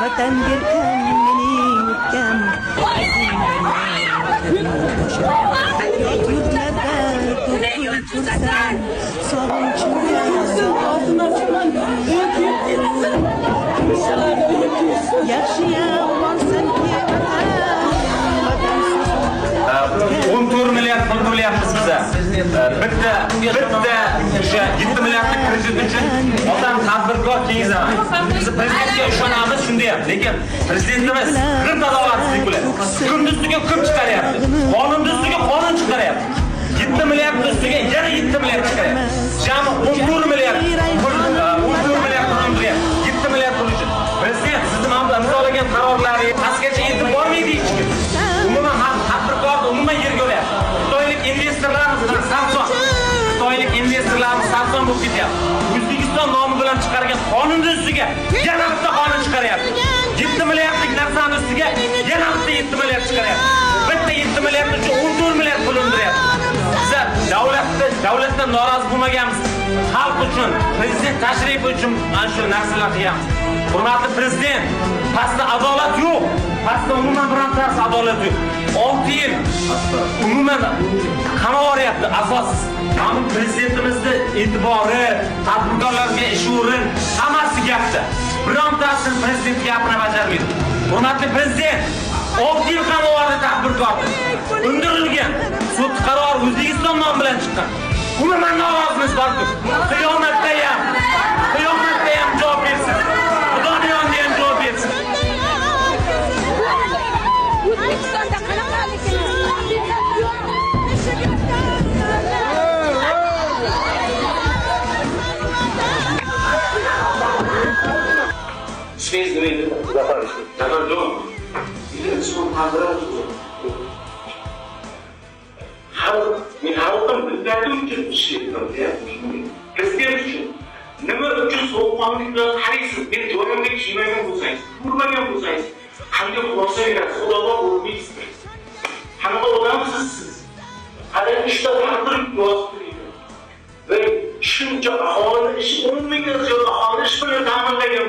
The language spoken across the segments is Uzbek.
Vatan berkan mening o'tgan yurtlarda tursan sog'inchimga yaxshi yomonsonki 14 milliard pul to'layapmiz biza. Bitta o'sha 7 milliardlik kredit uchun odam tadbirkor kiyizadi. Biz prezidentga ishonamiz shunday ham. Lekin prezidentimiz bir adolatsizlik bilan kunduziga kun chiqaryapti. Qonun ustiga qonun chiqaryapti. 7 milliard ustiga yana 7 milliard chiqaryapti. Jami 14 milliard pul 14 milliard pul beryapti. 7 milliard pul uchun. Prezident sizni imzolagan qarorlari pastgacha yetib bormaydi hech kim. Umuman tadbirkorni umuman yerga olyapti. Xitoylik investorlarimiz Samsung bo'lib ketyapti. O'zbekiston nomi bilan chiqargan qonun ustiga yana bitta qonun chiqaryapti. 7 milliardlik narsani ustiga yana bitta 7 milliard chiqaryapti. Bitta 7 milliard uchun 14 milliard pul undiryapti. Biz davlatdan norozi bo'lmaganmiz. Xalq uchun, prezident tashrifi uchun mana shu narsalarni qilamiz. Hurmatli prezident, pastda adolat yo'q. Pastda umuman birontasi adolat yo'q. 6 yil umuman qamavyapti asossiz. Mana prezidentimizni e'tibori, tadbirkorlarga ish o'rin, hammasi gapda. Birontasi prezident gapini bajarmaydi. Hurmatli prezident, 6 yil qamavyapti tadbirkor. Undirilgan sud qarori O'zbekiston nomidan bilan chiqqan. Umuman norozimiz bor-ku. Qiyomatda ham javob bersin. Xudoning yonidan ham javob bersin. O'zbekistonda qanaqalik Space neydi? Zafer Doğan. İletişim hazırlar. Halkın bizlerden için bir şey yapmışım. Prezident için. Nima uchun sovuqqonliklar qaraysiz, men joyimdagi kiymagan bo'lsangiz, ko'rmagan bo'lsangiz, qanday xulosa berasiz? Xudoga bo'lmaysiz. Qanaqa odamsiz siz? Qanday ishda taqdir yozib ve shuncha aholi ish umumiy aholi ish bilan ta'minlagan.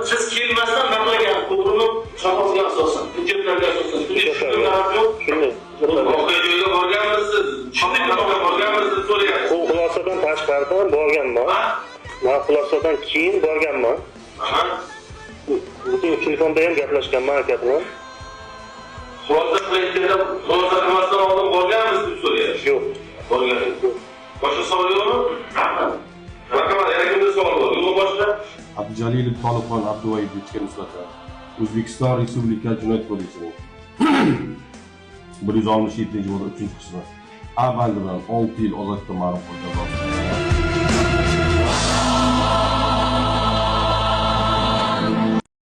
Siz kelmasdan naqlagan to'g'rimi? Qog'ozga asosan, hujjatlarga asosan, tushuntirishlar yo'q. Voqea joyiga borganmisiz? Qanday borganmisiz so'rayapsiz. Bu xulosadan tashqaridan borganman. Men xulosadan keyin borganman. Butun telefonda ham gaplashganman aka bilan. Xulosa qilmasdan oldin borganmisiz deb so'rayapsiz. Yo'q, borgan yo'q. Boshqa savol yo'qmi? Raqamlar yana kimda savol bor? Yo'q boshqa? Abdujalilov Tolibxon Abduvayevga nisbatan O'zbekiston Respublikasi Jinoyat kodeksining 167-3-qismi A bandidan 6 yil ozodlikdan mahrum qilish jazosi